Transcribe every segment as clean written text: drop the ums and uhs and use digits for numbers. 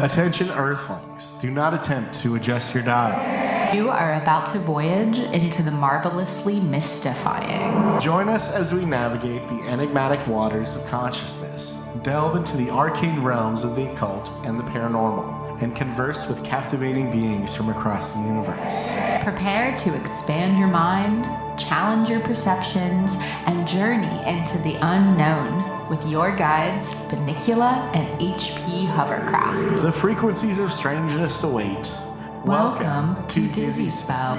Attention Earthlings, do not attempt to adjust your dial. You are about to voyage into the marvelously mystifying. Join us as we navigate the enigmatic waters of consciousness, delve into the arcane realms of the occult and the paranormal, and converse with captivating beings from across the universe. Prepare to expand your mind, challenge your perceptions, and journey into the unknown with your guides, Bunnicula and HP Hovercraft. The frequencies of strangeness await. Welcome to Dizzy Spell.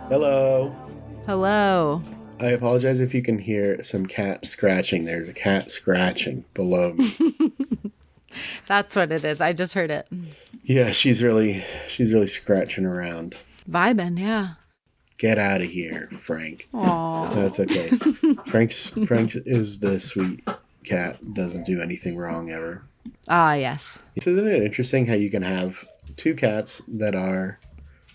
Hello. Hello. I apologize if you can hear some cat scratching. There's a cat scratching below me. That's what it is. I just heard it. Yeah, she's really scratching around. Vibing, yeah. Get out of here, Frank. Aww. That's okay. Frank is the sweet cat. Doesn't do anything wrong ever. Ah, yes. Isn't it interesting how you can have two cats they're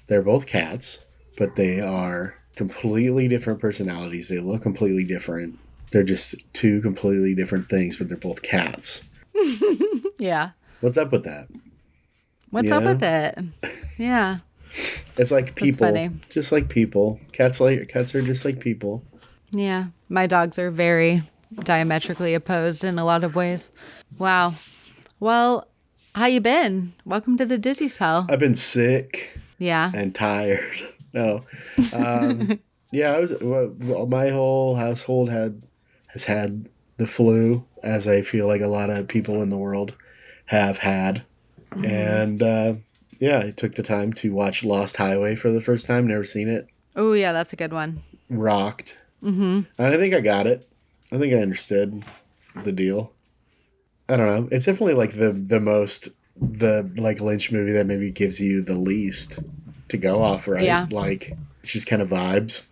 both cats, but they are completely different personalities. They look completely different. They're just two completely different things, but they're both cats. Yeah. What's up with that? What's up with it? Yeah. It's like people. That's funny. Just like people. Cats are just like people. Yeah. My dogs are very diametrically opposed in a lot of ways. Wow. Well, how you been? Welcome to the Dizzy Spell. I've been sick. Yeah. And tired. No. Yeah, my whole household has had the flu, as I feel like a lot of people in the world have had. Mm-hmm. And yeah, I took the time to watch Lost Highway for the first time. Never seen it. Oh, yeah, that's a good one. Rocked. Mm-hmm. And I think I got it. I think I understood the deal. I don't know. It's definitely like the like Lynch movie that maybe gives you the least to go off, right? Yeah. Like, it's just kind of vibes.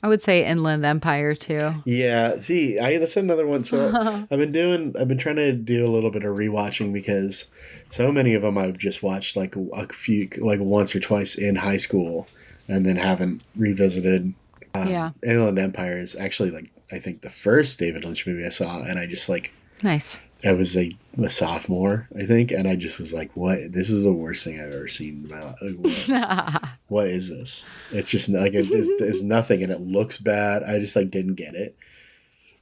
I would say Inland Empire too. Yeah, see, that's another one. So I've been trying to do a little bit of rewatching because so many of them I've just watched like a few, like once or twice in high school, and then haven't revisited. Yeah, Inland Empire is actually like I think the first David Lynch movie I saw, and I just like nice. I was a sophomore, I think, and I just was like, "What? This is the worst thing I've ever seen in my life. Like, what is this? It's just like it's nothing, and it looks bad. I just like didn't get it."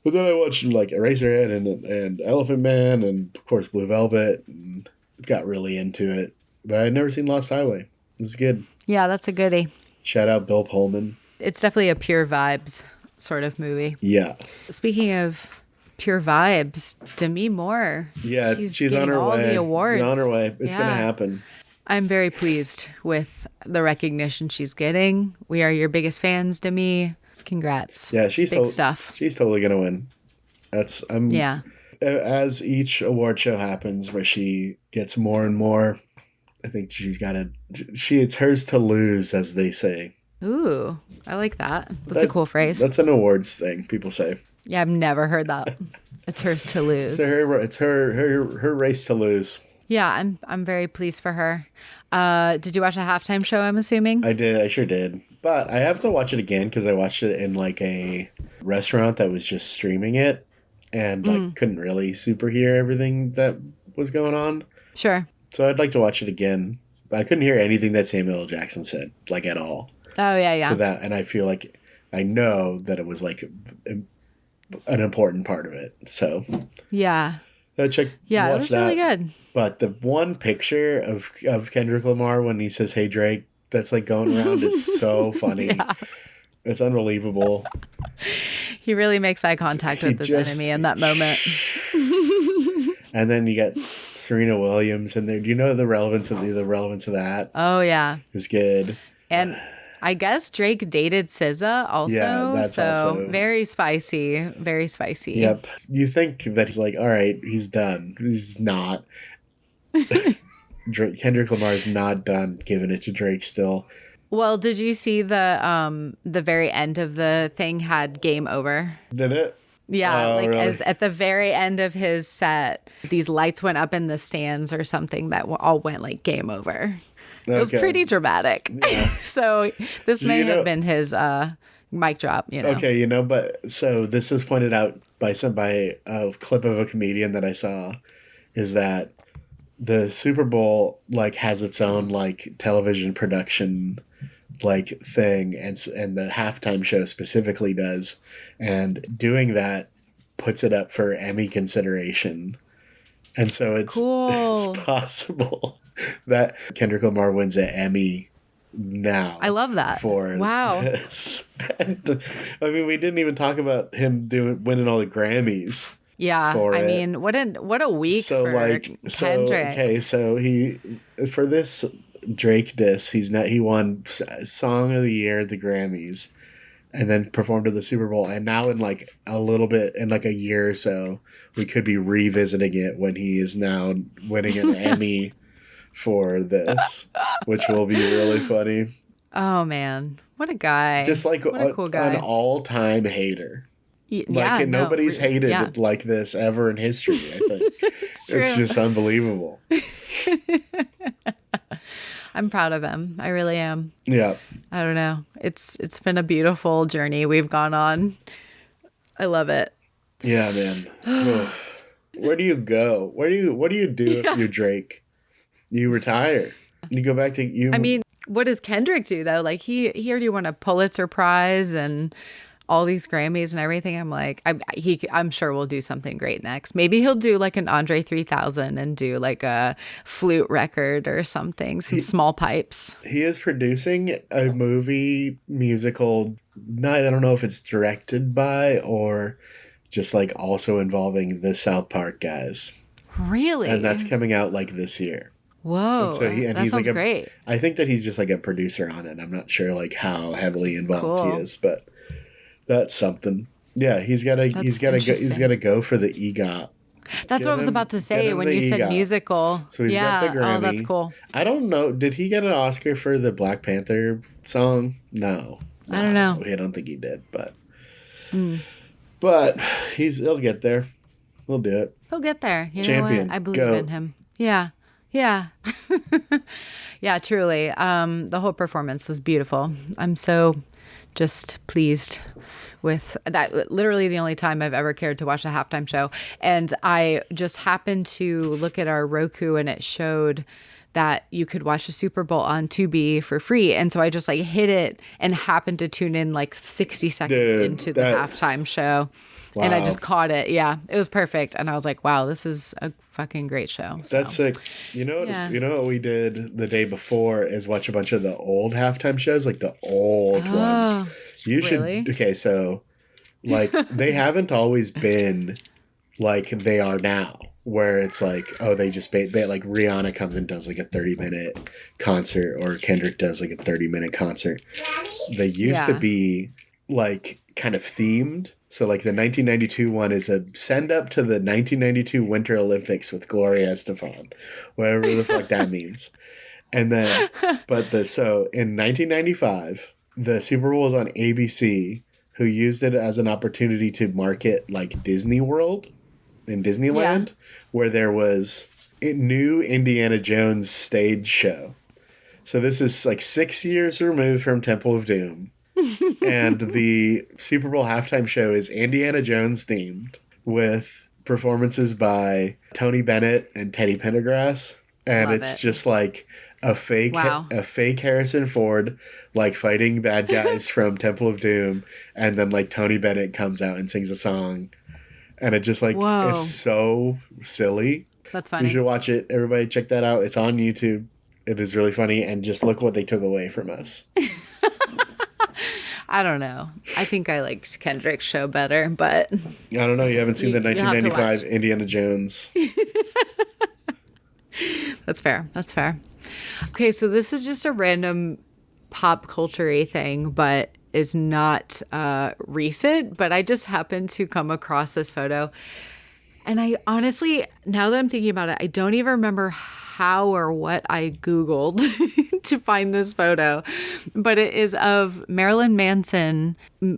But then I watched like Eraserhead and Elephant Man, and of course Blue Velvet, and got really into it. But I'd never seen Lost Highway. It was good. Yeah, that's a goodie. Shout out Bill Pullman. It's definitely a pure vibes sort of movie. Yeah. Speaking of pure vibes, Demi Moore. Yeah, she's on her all way. The awards. She's on her way. It's gonna happen. I'm very pleased with the recognition she's getting. We are your biggest fans, Demi. Congrats. Yeah, she's big stuff. She's totally gonna win. Yeah. As each award show happens, where she gets more and more, I think it's hers to lose, as they say. Ooh, I like that. That's a cool phrase. That's an awards thing people say. Yeah, I've never heard that. It's hers to lose. It's her race to lose. Yeah, I'm very pleased for her. Did you watch a halftime show, I'm assuming? I did. I sure did. But I have to watch it again because I watched it in like a restaurant that was just streaming it and like couldn't really super hear everything that was going on. Sure. So I'd like to watch it again. But I couldn't hear anything that Samuel L. Jackson said, like at all. Oh, yeah. So and I feel like I know that it was like an important part of it. So yeah, watch it was that. Really good. But the one picture of Kendrick Lamar when he says, "Hey Drake," that's like going around is so funny. Yeah. It's unbelievable. He really makes eye contact with his enemy in that moment. And then you get Serena Williams in there. Do you know the relevance of that? Oh yeah, it's good. And I guess Drake dated SZA also. Yeah, that's also very spicy. Very spicy. Yep. You think that he's like, all right, he's done. He's not. Kendrick Lamar is not done giving it to Drake still. Well, did you see the very end of the thing had game over? Did it? Yeah, really? As at the very end of his set, these lights went up in the stands or something that all went like game over. Okay. It was pretty dramatic. Yeah. So this may have been his mic drop, Okay, but so this is pointed out by a clip of a comedian that I saw. is that the Super Bowl like has its own like television production like thing, and the halftime show specifically does, and doing that puts it up for Emmy consideration. And so it's possible that Kendrick Lamar wins an Emmy now. I love that. For this. And, I mean, we didn't even talk about him winning all the Grammys. Yeah, I mean, what a week for Kendrick. So he for this Drake diss, he won Song of the Year at the Grammys, and then performed at the Super Bowl. And now in like a little bit, in like a year or so, we could be revisiting it when he is now winning an Emmy for this, which will be really funny. Oh man, what a guy! Just like what a cool guy. An all-time hater. Nobody's hated like this ever in history, I think. It's just unbelievable. I'm proud of him. I really am. Yeah. I don't know. It's been a beautiful journey we've gone on. I love it. Yeah, man. Where do you go? What do you do if you're Drake? You retire. You go back to you. I mean, what does Kendrick do though? Like he already won a Pulitzer Prize and all these Grammys and everything. I'm like, I'm sure we'll do something great next. Maybe he'll do like an Andre 3000 and do like a flute record or something, some small pipes. He is producing a movie musical. I don't know if it's directed by or just like also involving the South Park guys. Really? And that's coming out like this year. Whoa, that he's sounds like great. I think that he's just like a producer on it. I'm not sure like how heavily involved he is, but that's something. Yeah, he's got to go for the EGOT. That's what I was about to say when you said musical. So he's got the Grammy. Oh, that's cool. I don't know. Did he get an Oscar for the Black Panther song? No. I don't know. I don't think he did, but but he'll get there. He'll do it. He'll get there. You Champion. know what? I believe in him. Yeah. Yeah. Yeah, truly. The whole performance was beautiful. I'm so just pleased with that. Literally the only time I've ever cared to watch a halftime show. And I just happened to look at our Roku and it showed that you could watch the Super Bowl on Tubi for free. And so I just like hit it and happened to tune in like 60 seconds into the halftime show. Wow. And I just caught it. Yeah, it was perfect. And I was like, wow, this is a fucking great show. So. That's sick. You know what we did the day before is watch a bunch of the old halftime shows, like the old ones. You really? should. Okay, so like they haven't always been like they are now, where it's like, oh, they just like Rihanna comes and does like a 30-minute concert, or Kendrick does like a 30-minute concert. They used to be like kind of themed. So like the 1992 one is a send up to the 1992 Winter Olympics with Gloria Estefan, whatever the fuck that means. And then, so in 1995, the Super Bowl was on ABC, who used it as an opportunity to market like Disney World in Disneyland, where there was a new Indiana Jones stage show. So this is like 6 years removed from Temple of Doom. And the Super Bowl halftime show is Indiana Jones themed with performances by Tony Bennett and Teddy Pendergrass. And it's just like a fake Harrison Ford, like fighting bad guys from Temple of Doom. And then like Tony Bennett comes out and sings a song. And it just like, it's so silly. That's funny. You should watch it. Everybody check that out. It's on YouTube. It is really funny. And just look what they took away from us. I don't know. I think I liked Kendrick's show better, but... I don't know. You haven't seen the 1995 Indiana Jones. That's fair. That's fair. Okay, so this is just a random pop culture-y thing, but is not recent. But I just happened to come across this photo. And I honestly, now that I'm thinking about it, I don't even remember how or what I Googled to find this photo, but it is of Marilyn Manson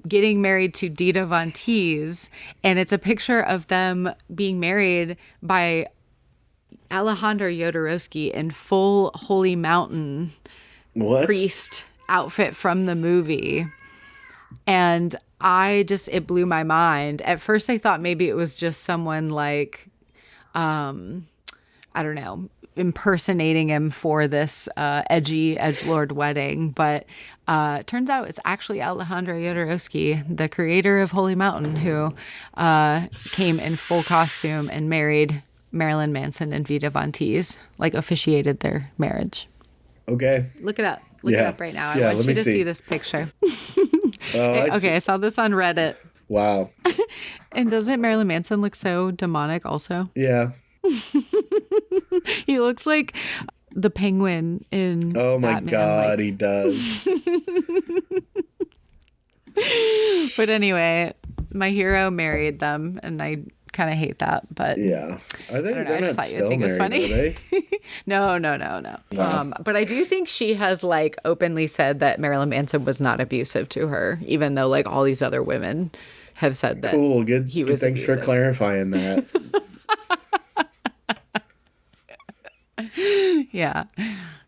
getting married to Dita von Tease, and it's a picture of them being married by Alejandro Jodorowsky in full Holy Mountain priest outfit from the movie. And it blew my mind. At first I thought maybe it was just someone like I don't know, impersonating him for this edgy edgelord wedding. But turns out it's actually Alejandro Jodorowsky, the creator of Holy Mountain, who came in full costume and married Marilyn Manson and Vita Von Teese, like officiated their marriage. Okay. Look it up. Look it up right now. I want you to see this picture. I saw this on Reddit. Wow. And doesn't Marilyn Manson look so demonic also? Yeah. He looks like the penguin in Oh my Batman, God, he does. But anyway, my hero married them, and I kind of hate that. But yeah, are they? I just thought you'd think it was funny. Are they? No. Wow. But I do think she has like openly said that Marilyn Manson was not abusive to her, even though like all these other women have said that. Cool. Good. He was Thanks abusive. for clarifying that. Yeah,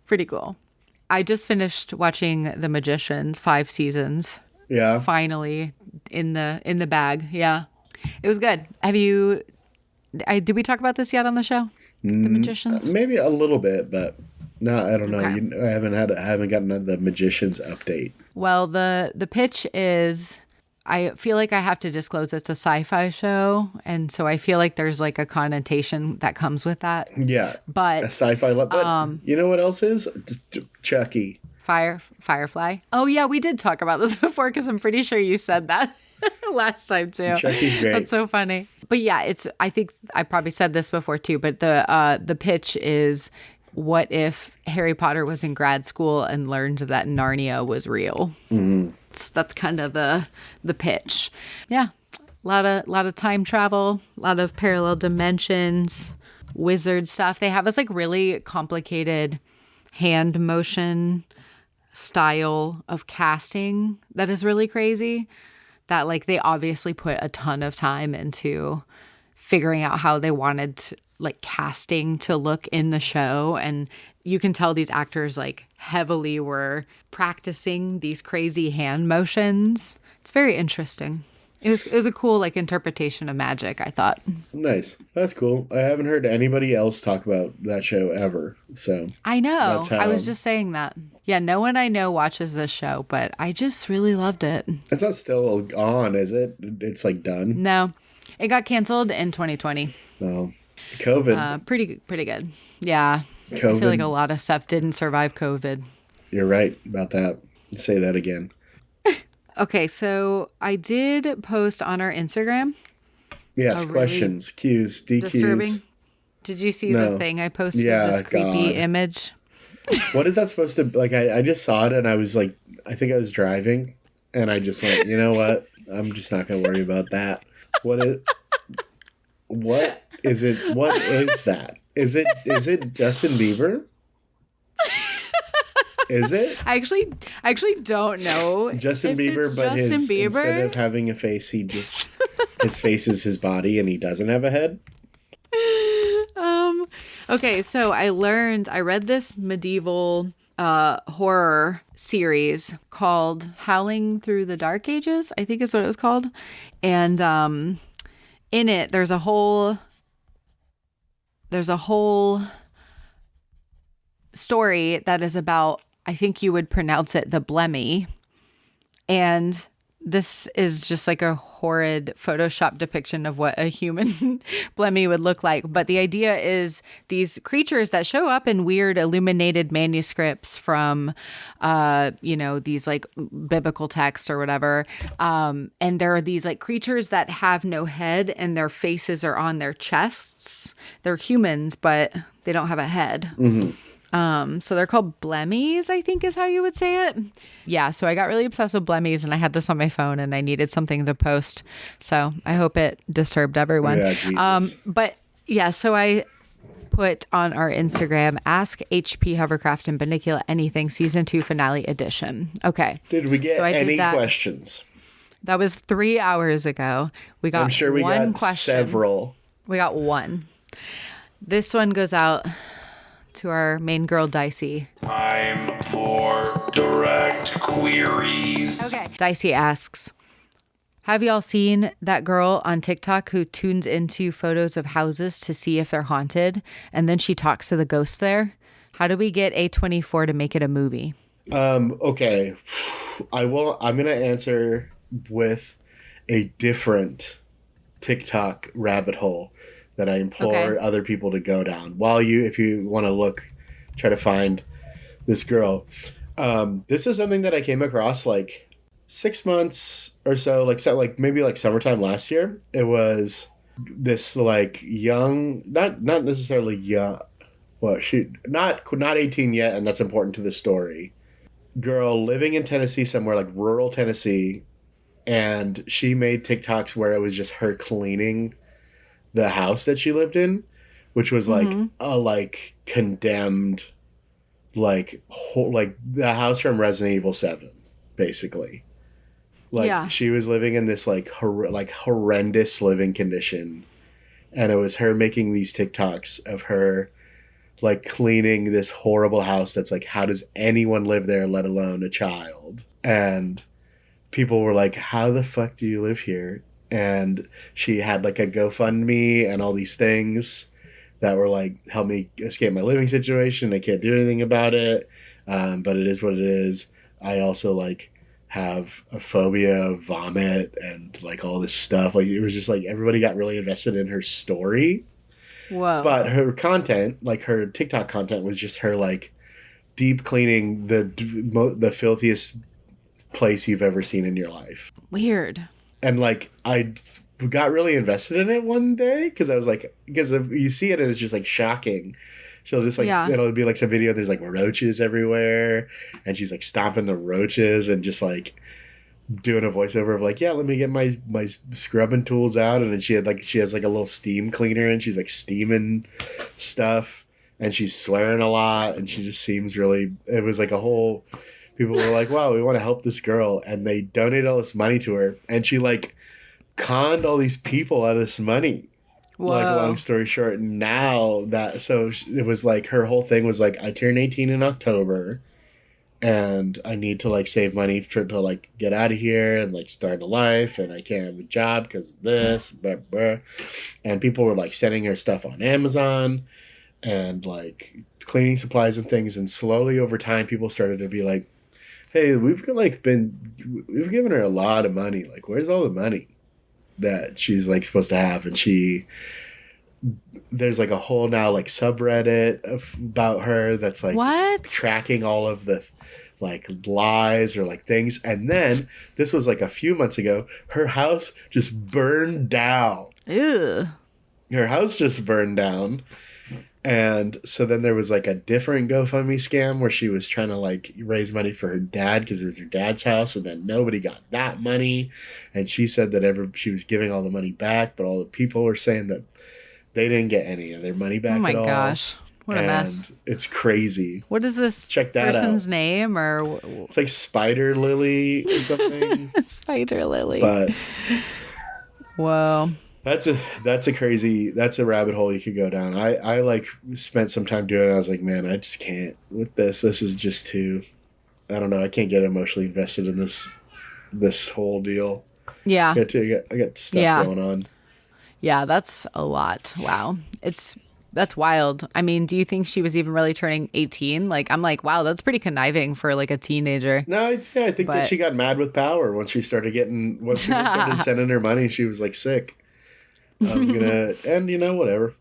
pretty cool. I just finished watching The Magicians, 5 seasons. Yeah. Finally in the bag. Yeah. It was good. Have you did we talk about this yet on the show? The Magicians? Maybe a little bit, but no, I don't know. Okay. I haven't gotten the Magicians update. Well, the pitch is, I feel like I have to disclose it's a sci-fi show, and so I feel like there's like a connotation that comes with that. Yeah. But a sci-fi but you know what else is? Chucky. Firefly. Oh yeah, we did talk about this before because I'm pretty sure you said that last time too. Chucky's great. That's so funny. But yeah, I think I probably said this before too, but the pitch is, what if Harry Potter was in grad school and learned that Narnia was real? Mm-hmm. That's kind of the pitch. Yeah. A lot of time travel, a lot of parallel dimensions, wizard stuff. They have this like really complicated hand motion style of casting that is really crazy, that like they obviously put a ton of time into figuring out how they wanted like casting to look in the show, and you can tell these actors like heavily were practicing these crazy hand motions. It's very interesting. It was a cool like interpretation of magic, I thought. Nice. That's cool. I haven't heard anybody else talk about that show ever. So I know. I was just saying that. Yeah, no one I know watches this show, but I just really loved it. It's not still on, is it? It's like done? No. It got canceled in 2020. Oh. COVID. Pretty good. Yeah. COVID. I feel like a lot of stuff didn't survive COVID. You're right about that. Say that again. Okay, so I did post on our Instagram. Yes, questions, cues, DQs. Disturbing. Did you see the thing I posted? Yeah, this creepy image. What is that supposed to like? I just saw it and I was like, I think I was driving, and I just went, you know what? I'm just not going to worry about that. What is it? What is that? Is it Justin Bieber? Is it? I actually don't know. Justin Bieber, but instead of having a face, his face is his body, and he doesn't have a head. Okay, so I read this medieval horror series called Howling Through the Dark Ages, I think is what it was called. And in it, there's a whole story that is about, I think you would pronounce it, the Blemmyae. And this is just like a horrid Photoshop depiction of what a human Blemmyae would look like. But the idea is these creatures that show up in weird illuminated manuscripts from, these like biblical texts or whatever. And there are these like creatures that have no head and their faces are on their chests. They're humans, but they don't have a head. Mm-hmm. So they're called Blemmies, I think is how you would say it. Yeah, so I got really obsessed with Blemmies and I had this on my phone and I needed something to post. So I hope it disturbed everyone. Yeah, Jesus. But yeah, so I put on our Instagram, Ask HP Hovercraft and Bunnicula Anything Season 2 Finale Edition. Okay. Did we get any questions? That was 3 hours ago. We got I'm sure we one got question. Several. We got one. This one goes out to our main girl, Dicey. Time for direct queries. Okay. Dicey asks, Have y'all seen that girl on TikTok who tunes into photos of houses to see if they're haunted, and then she talks to the ghosts there? How do we get A24 to make it a movie? Okay. I'm going to answer with a different TikTok rabbit hole that I implore other people to go down. If you want to try to find this girl. This is something that I came across like 6 months or so, maybe like summertime last year. It was this like young, not necessarily young, not 18 yet, and that's important to the story. Girl living in Tennessee, somewhere like rural Tennessee, and she made TikToks where it was just her cleaning the house that she lived in, which was like a condemned like the house from Resident Evil 7, basically. She was living in this horrendous living condition, and it was her making these TikToks of her like cleaning this horrible house that's like, how does anyone live there, let alone a child? And people were like, how the fuck do you live here? And she had like a GoFundMe and all these things that were like, help me escape my living situation. I can't do anything about it. But it is what it is. I also like have a phobia of vomit and like all this stuff. Like it was just like everybody got really invested in her story. Whoa. But her content, like her TikTok content, was just her like deep cleaning the filthiest place you've ever seen in your life. Weird. And like I got really invested in it one day because I was like, because you see it and it's just like shocking. She'll just like, it'll be like some video, there's like roaches everywhere, and she's like stomping the roaches and just like doing a voiceover of like, yeah, let me get my scrubbing tools out. And then she has like a little steam cleaner and she's like steaming stuff, and she's swearing a lot, and she just seems really, it was like a whole, people were like, wow, we want to help this girl, and they donated all this money to her, and she like conned all these people out of this money. Whoa. Like, long story short, it was like her whole thing was like, I turn 18 in October and I need to like save money to like get out of here and like start a life, and I can't have a job because of this, blah, blah. And people were like sending her stuff on Amazon and like cleaning supplies and things, and slowly over time people started to be like, hey, we've given her a lot of money, like where's all the money that she's like supposed to have? And there's like a whole now like subreddit about her that's like what? Tracking all of the like lies or like things. And then this was like a few months ago, her house just burned down. Ew. Her house just burned down. And so then there was like a different GoFundMe scam where she was trying to like raise money for her dad because it was her dad's house, and then nobody got that money. And she said that she was giving all the money back, but all the people were saying that they didn't get any of their money back at all. Oh my gosh. What a mess. It's crazy. What is this Check that person's out. Name? Or it's like Spider Lily or something. Spider Lily. But whoa. That's a rabbit hole you could go down. I like spent some time doing it. I was like, man, I just can't with this. This is just too, I don't know. I can't get emotionally invested in this whole deal. Yeah. I got stuff going on. Yeah, that's a lot. Wow. That's wild. I mean, do you think she was even really turning 18? Like, I'm like, wow, that's pretty conniving for like a teenager. No, I think that she got mad with power once she started sending her money. She was like sick. And whatever.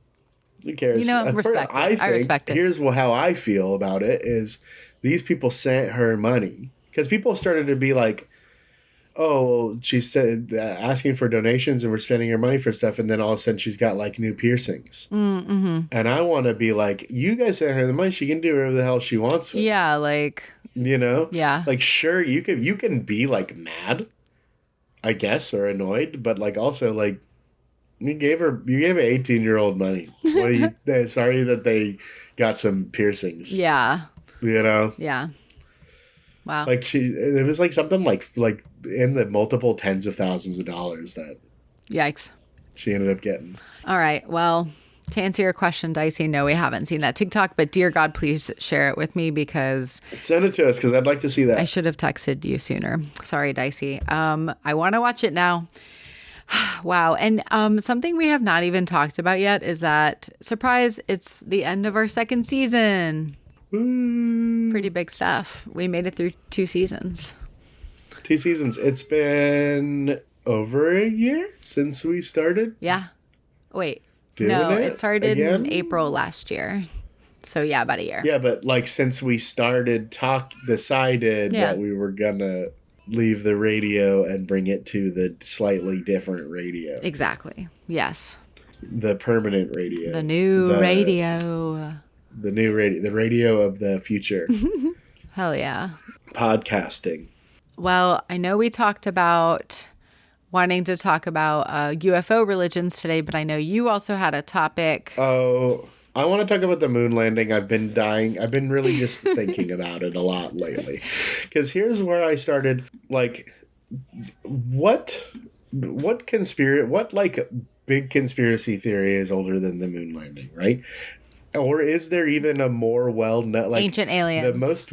Who cares? Respect it. I respect it. Here's how I feel about it is these people sent her money because people started to be like, oh, she's asking for donations and we're spending her money for stuff. And then all of a sudden she's got like new piercings. Mm-hmm. And I want to be like, you guys sent her the money. She can do whatever the hell she wants with. Yeah. Like, yeah. Like, sure. You can be like mad, I guess, or annoyed, but like also like, you gave an 18-year-old money. Sorry that they got some piercings. Yeah. Yeah. Wow. Like it was like something like in the multiple tens of thousands of dollars that. Yikes. She ended up getting. All right. Well, To answer your question, Dicey, no, we haven't seen that TikTok, but dear God, please share it with me because... Send it to us because I'd like to see that. I should have texted you sooner. Sorry, Dicey. I want to watch it now. Wow. And something we have not even talked about yet is that, surprise, it's the end of our second season. Pretty big stuff. We made it through 2 seasons. 2 seasons. It's been over a year since we started. Yeah. Wait. It started in April last year. So yeah, about a year. Yeah, but like since we started decided that we were gonna leave the radio and bring it to the slightly different radio. Exactly. Yes. The permanent radio. The new radio. The new radio. The radio of the future. Hell yeah. Podcasting. Well, I know we talked about wanting to talk about UFO religions today, but I know you also had a topic. Oh, I want to talk about the moon landing. I've been really just thinking about it a lot lately. Because here's where I started, like, what big conspiracy theory is older than the moon landing, right? Or is there even a more well-known, like... Ancient aliens. The most...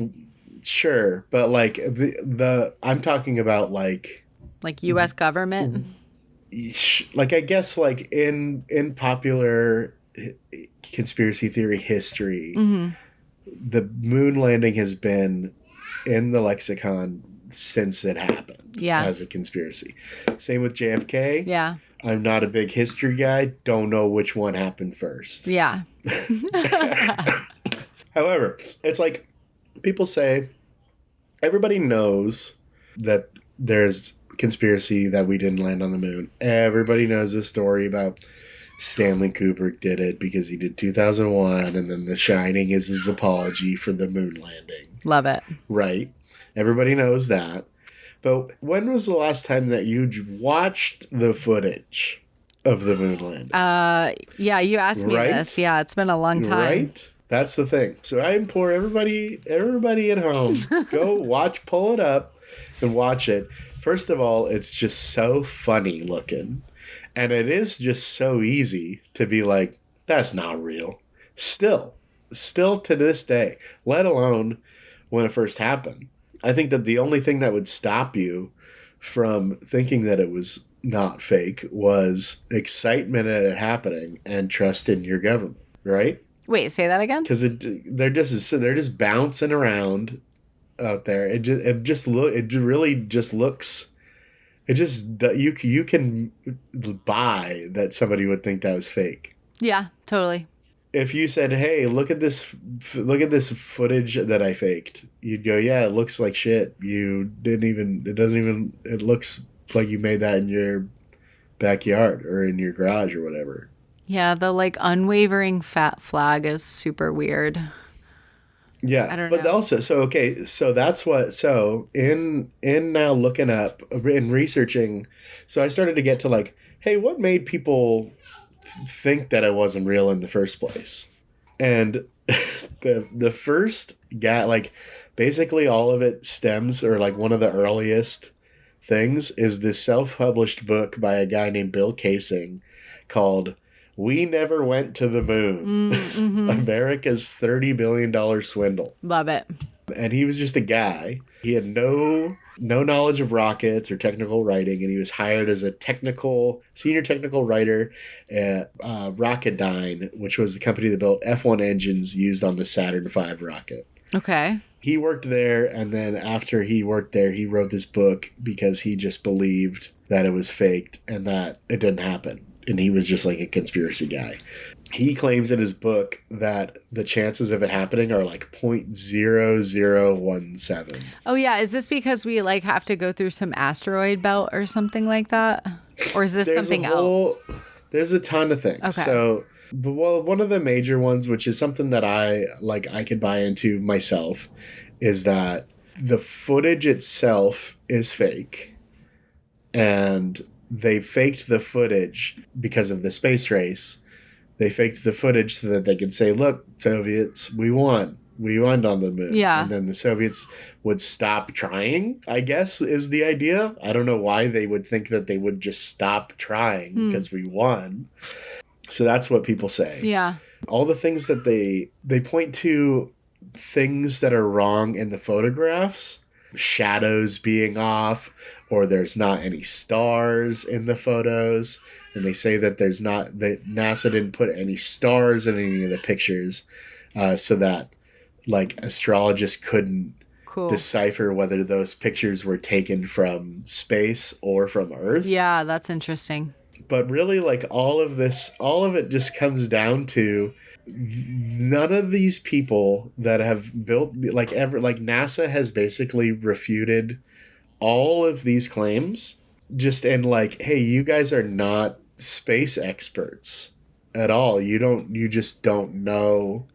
Sure, but, like, the I'm talking about, like... Like U.S. government? Like, I guess, like, in popular conspiracy theory history, the moon landing has been in the lexicon since it happened as a conspiracy. Same with JFK. Yeah. I'm not a big history guy. Don't know which one happened first. Yeah. However, it's like people say everybody knows that there's conspiracy that we didn't land on the moon. Everybody knows the story about Stanley Kubrick did it because he did 2001, and then The Shining is his apology for the moon landing. Love it. Right. Everybody knows that. But when was the last time that you watched the footage of the moon landing? Yeah, you asked me this. Yeah, it's been a long time. Right? That's the thing. So I implore everybody at home, pull it up and watch it. First of all, it's just so funny looking. And it is just so easy to be like, that's not real. Still to this day, let alone when it first happened. I think that the only thing that would stop you from thinking that it was not fake was excitement at it happening and trust in your government, right? Wait, say that again? Because they're just bouncing around out there. You can buy that somebody would think that was fake. Yeah, totally. If you said, "Hey, look at this footage that I faked," you'd go, "Yeah, it looks like shit. It looks like you made that in your backyard or in your garage or whatever." Yeah, the like unwavering fat flag is super weird. Yeah, I don't know. But also, so that's what. So in now looking up and researching, so I started to get to like, hey, what made people think that it wasn't real in the first place? And the first guy, like, basically all of it stems, or like one of the earliest things is this self-published book by a guy named Bill Kaysing called "We Never Went to the Moon, America's $30 billion Swindle." Love it. And he was just a guy. He had no knowledge of rockets or technical writing, and he was hired as a senior technical writer at Rocketdyne, which was the company that built F-1 engines used on the Saturn V rocket. Okay. He worked there, and then after he worked there, he wrote this book because he just believed that it was faked and that it didn't happen. And he was just like a conspiracy guy. He claims in his book that the chances of it happening are like 0.0017. Oh yeah, is this because we like have to go through some asteroid belt or something like that? Or is this something else? There's a ton of things. Okay. So, well, one of the major ones, which is something that I could buy into myself, is that the footage itself is fake. And they faked the footage because of the space race. They faked the footage so that they could say, "Look, Soviets, we won. We won on the moon." Yeah. And then the Soviets would stop trying, I guess, is the idea. I don't know why they would think that they would just stop trying because we won. So that's what people say. Yeah. All the things that they point to, things that are wrong in the photographs, shadows being off, or there's not any stars in the photos. And they say that that NASA didn't put any stars in any of the pictures, so that like astrologists couldn't decipher whether those pictures were taken from space or from Earth. Yeah, that's interesting. But really, like all of it just comes down to none of these people that have built like NASA has basically refuted all of these claims just in like, hey, you guys are not space experts at all. You just don't know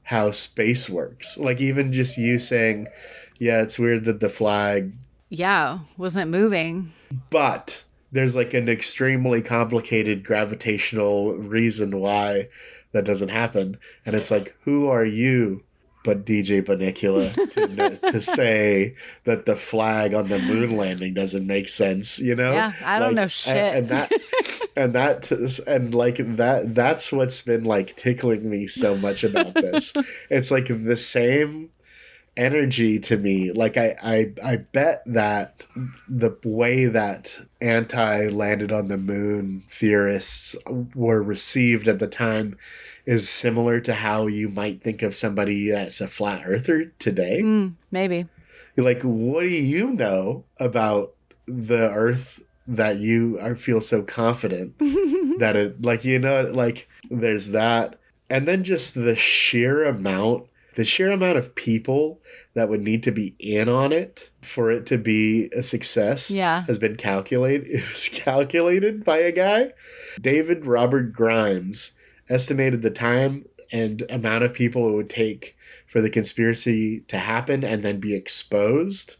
how space works. Like even just you saying, yeah, it's weird that the flag wasn't moving. But there's like an extremely complicated gravitational reason why that doesn't happen. And it's like, who are you but DJ Bunnicula to say that the flag on the moon landing doesn't make sense, you know? Yeah, I don't know shit. That's what's been like tickling me so much about this. It's like the same energy to me. Like I bet that the way that anti-landed on the moon theorists were received at the time is similar to how you might think of somebody that's a flat earther today. Maybe. Like, what do you know about the Earth that you feel so confident that it, like, you know, like there's that. And then just the sheer amount of people that would need to be in on it for it to be a success has been calculated. It was calculated by a guy, David Robert Grimes, estimated the time and amount of people it would take for the conspiracy to happen and then be exposed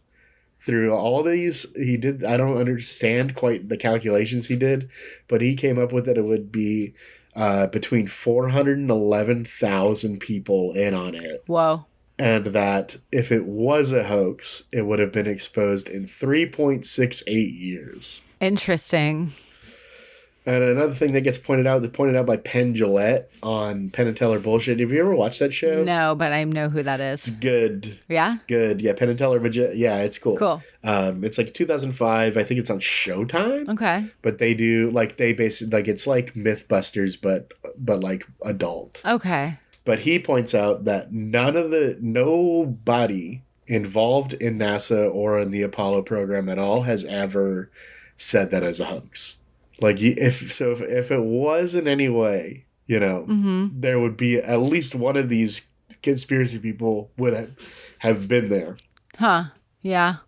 through all these. I don't understand quite the calculations he did, but he came up with it. It would be between 411,000 people in on it. Whoa. And that if it was a hoax, it would have been exposed in 3.68 years. Interesting. And another thing that gets pointed out by Penn Jillette on Penn and Teller Bullshit. Have you ever watched that show? No, but I know who that is. It's good. Yeah? Good. Yeah, Penn and Teller. Yeah, it's cool. Cool. It's like 2005. I think it's on Showtime. Okay. But they do, like, they basically, like, it's like Mythbusters, but like, adult. Okay. But he points out that nobody involved in NASA or in the Apollo program at all has ever said that as a hoax. Like, if it was in any way, you know, there would be at least one of these conspiracy people would have been there. Huh. Yeah.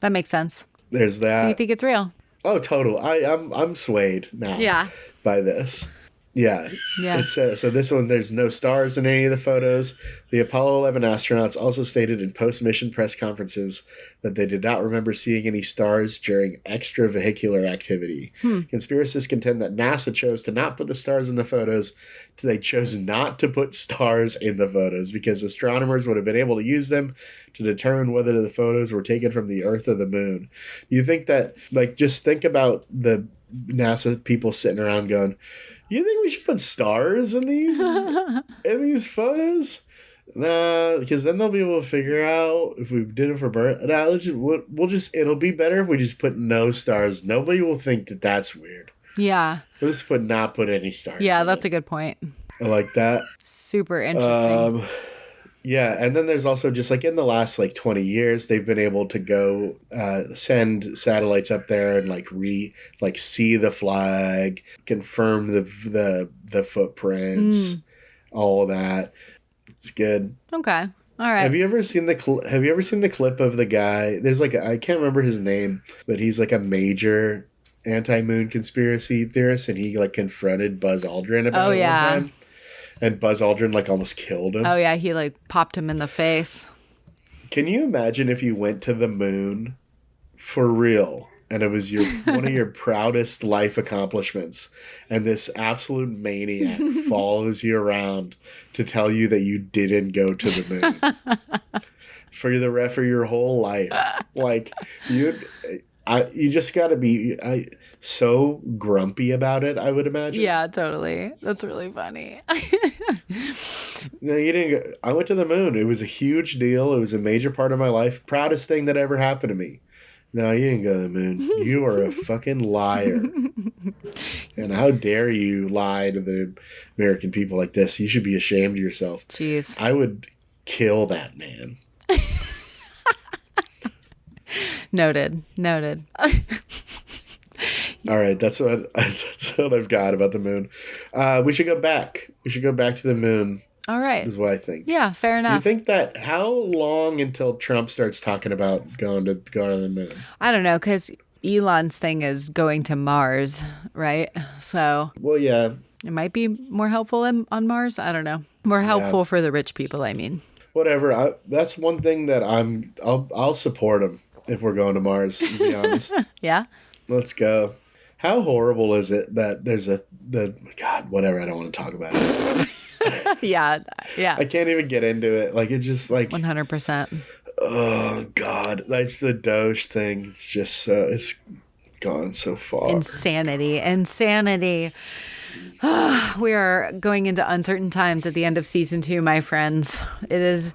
That makes sense. There's that. So you think it's real? Oh, total. I'm swayed now by this. Yeah. It's so this one, there's no stars in any of the photos. The Apollo 11 astronauts also stated in post-mission press conferences that they did not remember seeing any stars during extravehicular activity. Conspiracists contend that NASA chose to not put the stars in the photos. They chose not to put stars in the photos because astronomers would have been able to use them to determine whether the photos were taken from the Earth or the Moon. You think that, like, just think about the NASA people sitting around going, you think we should put stars in these photos? Nah, because then they'll be able to figure out if we did it for birth. Nah, it'll be better if we just put no stars. Nobody will think that that's weird. Yeah. We'll just not put any stars. Yeah, that's a good point. I like that. Super interesting. Yeah, and then there's also just like in the last like 20 years, they've been able to go send satellites up there and like see the flag, confirm the footprints, all that. It's good. Okay, all right. Have you ever seen the clip of the guy? There's like I can't remember his name, but he's like a major anti-moon conspiracy theorist, and he like confronted Buzz Aldrin about it one time. And Buzz Aldrin, like, almost killed him. Oh, yeah. He, like, popped him in the face. Can you imagine if you went to the moon for real and it was one of your proudest life accomplishments and this absolute maniac follows you around to tell you that you didn't go to the moon for your whole life? Like, You just got to be so grumpy about it, I would imagine. Yeah, totally. That's really funny. No, you didn't go. I went to the moon. It was a huge deal. It was a major part of my life. Proudest thing that ever happened to me. No, you didn't go to the moon. You are a fucking liar. And how dare you lie to the American people like this? You should be ashamed of yourself. Jeez. I would kill that man. Noted. All right, that's what I've got about the moon. We should go back. We should go back to the moon. All right. Is what I think. Yeah, fair enough. You think that how long until Trump starts talking about going to the moon? I don't know, because Elon's thing is going to Mars, right? So. Well, yeah. It might be more helpful on Mars. I don't know. More helpful for the rich people, I mean. Whatever. That's one thing that I'll support him if we're going to Mars, to be honest. Yeah. Let's go. How horrible is it that there's God, whatever, I don't want to talk about it. Yeah. I can't even get into it. Like, it's just like 100%. Oh God, like the Doge thing. It's just it's gone so far. Insanity. We are going into uncertain times at the end of season 2, my friends. It is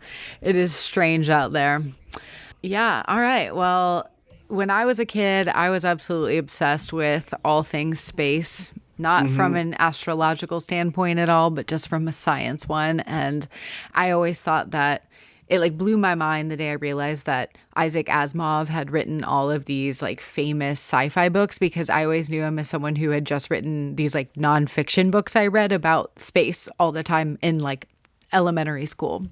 strange out there. Yeah. All right. Well, when I was a kid, I was absolutely obsessed with all things space. Not from an astrological standpoint at all, but just from a science one. And I always thought that it like blew my mind the day I realized that Isaac Asimov had written all of these like famous sci-fi books, because I always knew him as someone who had just written these like nonfiction books I read about space all the time in like elementary school.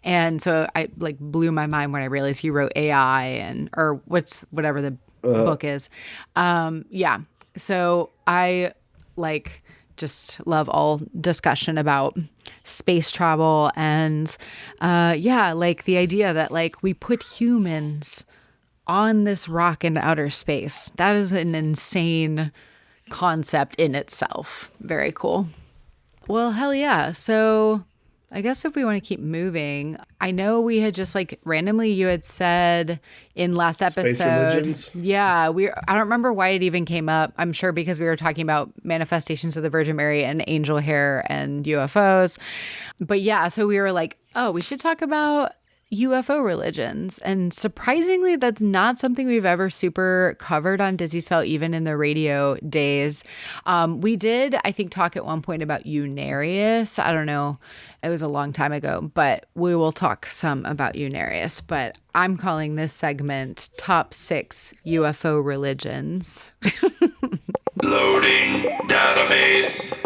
And so I like blew my mind when I realized he wrote AI or whatever the book is. Yeah. So I like just love all discussion about space travel and like the idea that like we put humans on this rock in outer space. That is an insane concept in itself. Very cool. Well, hell yeah. So I guess if we want to keep moving, I know we had just like randomly you had said in last episode. Yeah, I don't remember why it even came up. I'm sure because we were talking about manifestations of the Virgin Mary and angel hair and UFOs. But yeah, so we were like, oh, we should talk about UFO religions. And surprisingly, that's not something we've ever super covered on Dizzy Spell, even in the radio days. We did, I think, talk at one point about Unarius. I don't know. It was a long time ago, but we will talk some about Unarius. But I'm calling this segment Top 6 UFO Religions. Loading database.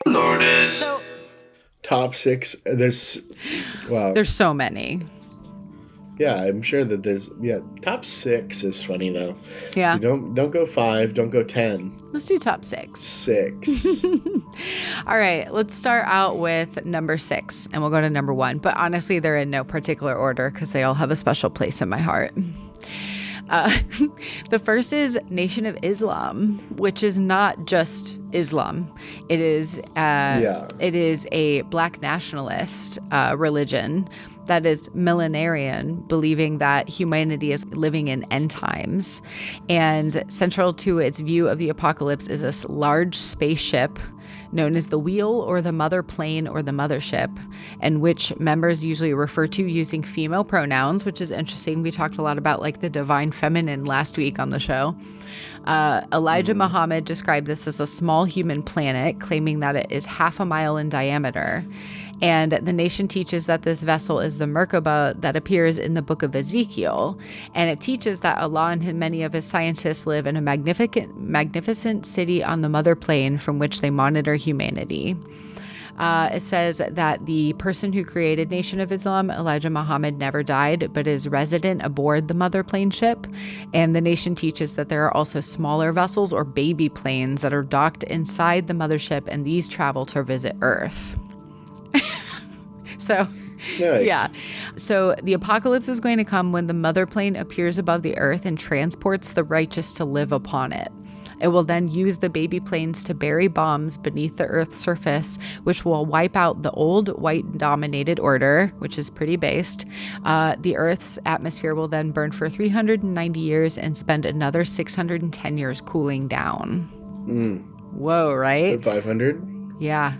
Loaded. So, top 6. There's so many. Yeah, I'm sure that there's top 6 is funny though. Yeah. You don't go 5, don't go 10. Let's do top 6. 6. All right, let's start out with number 6 and we'll go to number 1. But honestly, they're in no particular order because they all have a special place in my heart. The first is Nation of Islam, which is not just Islam. It is a black nationalist religion that is millenarian, believing that humanity is living in end times. And central to its view of the apocalypse is this large spaceship known as the wheel or the mother plane or the mothership, and which members usually refer to using female pronouns, which is interesting. We talked a lot about like the divine feminine last week on the show. Elijah Muhammad described this as a small human planet, claiming that it is 1/2 mile in diameter. And the nation teaches that this vessel is the Merkaba that appears in the book of Ezekiel. And it teaches that Allah and many of his scientists live in a magnificent city on the mother plane from which they monitor humanity. It says that the person who created Nation of Islam, Elijah Muhammad, never died, but is resident aboard the mother plane ship. And the nation teaches that there are also smaller vessels or baby planes that are docked inside the mothership, and these travel to visit Earth. So, nice. Yeah. So the apocalypse is going to come when the mother plane appears above the earth and transports the righteous to live upon it. It will then use the baby planes to bury bombs beneath the Earth's surface, which will wipe out the old white-dominated order, which is pretty based. The Earth's atmosphere will then burn for 390 years and spend another 610 years cooling down. Whoa, right? So 500? Yeah.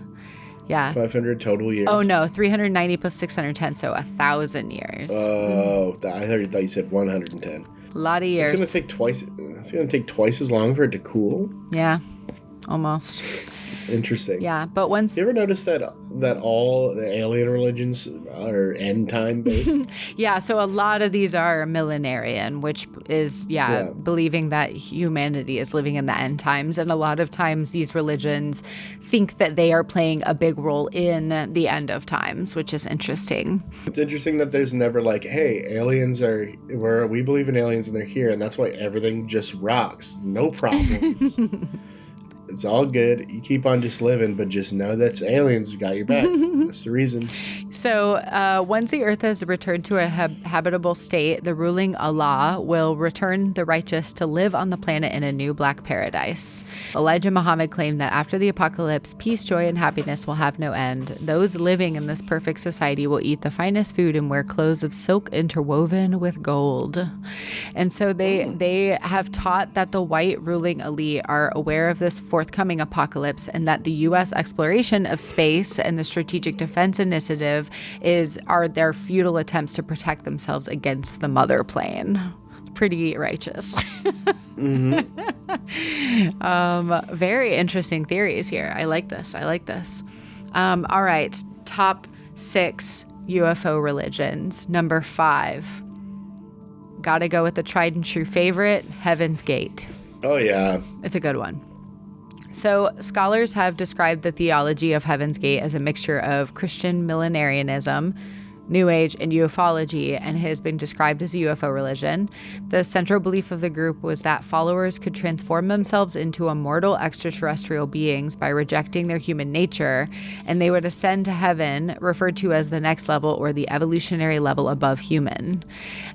500 total years. Oh, no, 390 plus 610, so 1,000 years. Oh, I thought you said 110. A lot of years. It's going to take twice as long for it to cool. Yeah, almost. Interesting. Yeah, but once... You ever notice that all the alien religions are end time based? Yeah, so a lot of these are millenarian, which is, believing that humanity is living in the end times. And a lot of times these religions think that they are playing a big role in the end of times, which is interesting. It's interesting that there's never like, hey, we believe in aliens and they're here, and that's why everything just rocks. No problems. It's all good. You keep on just living, but just know that aliens got your back. That's the reason. So once the Earth has returned to a habitable state, the ruling Allah will return the righteous to live on the planet in a new black paradise. Elijah Muhammad claimed that after the apocalypse, peace, joy, and happiness will have no end. Those living in this perfect society will eat the finest food and wear clothes of silk interwoven with gold. And so they have taught that the white ruling elite are aware of this forthcoming apocalypse, and that the U.S. exploration of space and the Strategic Defense Initiative are their futile attempts to protect themselves against the mother plane. Pretty righteous. Very interesting theories here. I like this. All right. Top 6 UFO religions. Number 5. Gotta go with the tried and true favorite, Heaven's Gate. Oh, yeah. It's a good one. So scholars have described the theology of Heaven's Gate as a mixture of Christian millenarianism, New Age, and ufology, and has been described as a UFO religion. The central belief of the group was that followers could transform themselves into immortal extraterrestrial beings by rejecting their human nature, and they would ascend to heaven, referred to as the next level or the evolutionary level above human.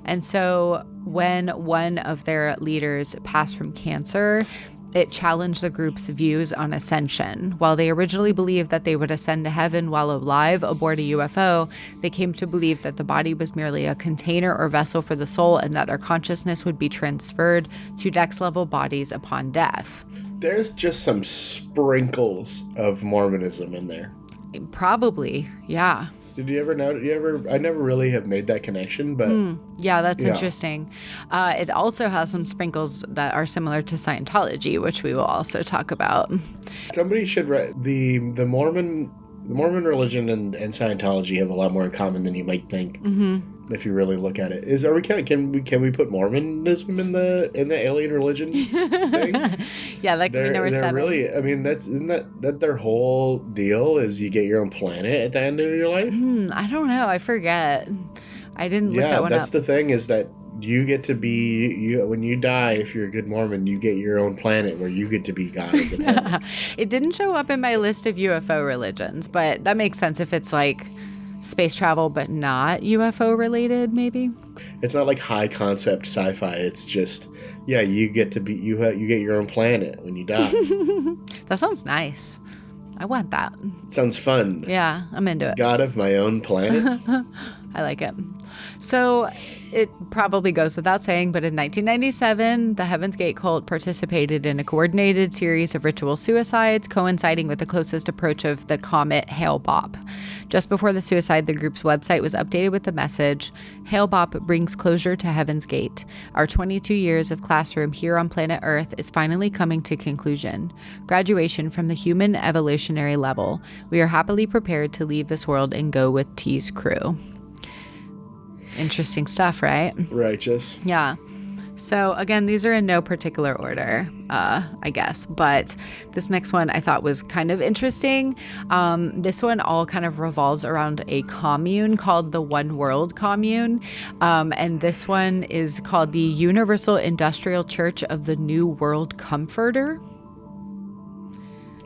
And so when one of their leaders passed from cancer, it challenged the group's views on ascension. While they originally believed that they would ascend to heaven while alive aboard a UFO, they came to believe that the body was merely a container or vessel for the soul, and that their consciousness would be transferred to next-level bodies upon death. There's just some sprinkles of Mormonism in there. Probably, yeah. Did you ever know? I never really have made that connection, but yeah, that's interesting. It also has some sprinkles that are similar to Scientology, which we will also talk about. Somebody should write the Mormon religion and Scientology have a lot more in common than you might think. If you really look at it, can we put Mormonism in the alien religion thing? Yeah, that could be number 7. Really, I mean, isn't that their whole deal is you get your own planet at the end of your life? I don't know. I forget. I didn't look that one up. Yeah, that's the thing is that you get to be when you die. If you're a good Mormon, you get your own planet where you get to be God of the planet. It didn't show up in my list of UFO religions, but that makes sense if it's like space travel but not UFO related, maybe. It's not like high concept sci-fi. It's just you get to be you get your own planet when you die. That sounds nice. I want that. Sounds fun. Yeah, I'm into it. God of my own planet. I like it. So it probably goes without saying, but in 1997, the Heaven's Gate cult participated in a coordinated series of ritual suicides, coinciding with the closest approach of the comet Hale-Bopp. Just before the suicide, the group's website was updated with the message, "Hale-Bopp brings closure to Heaven's Gate. Our 22 years of classroom here on planet Earth is finally coming to conclusion. Graduation from the human evolutionary level. We are happily prepared to leave this world and go with Tease crew." Interesting stuff, right? Righteous. Yeah. So again, these are in no particular order, I guess. But this next one I thought was kind of interesting. This one all kind of revolves around a commune called the One World Commune. And this one is called the Universal Industrial Church of the New World Comforter.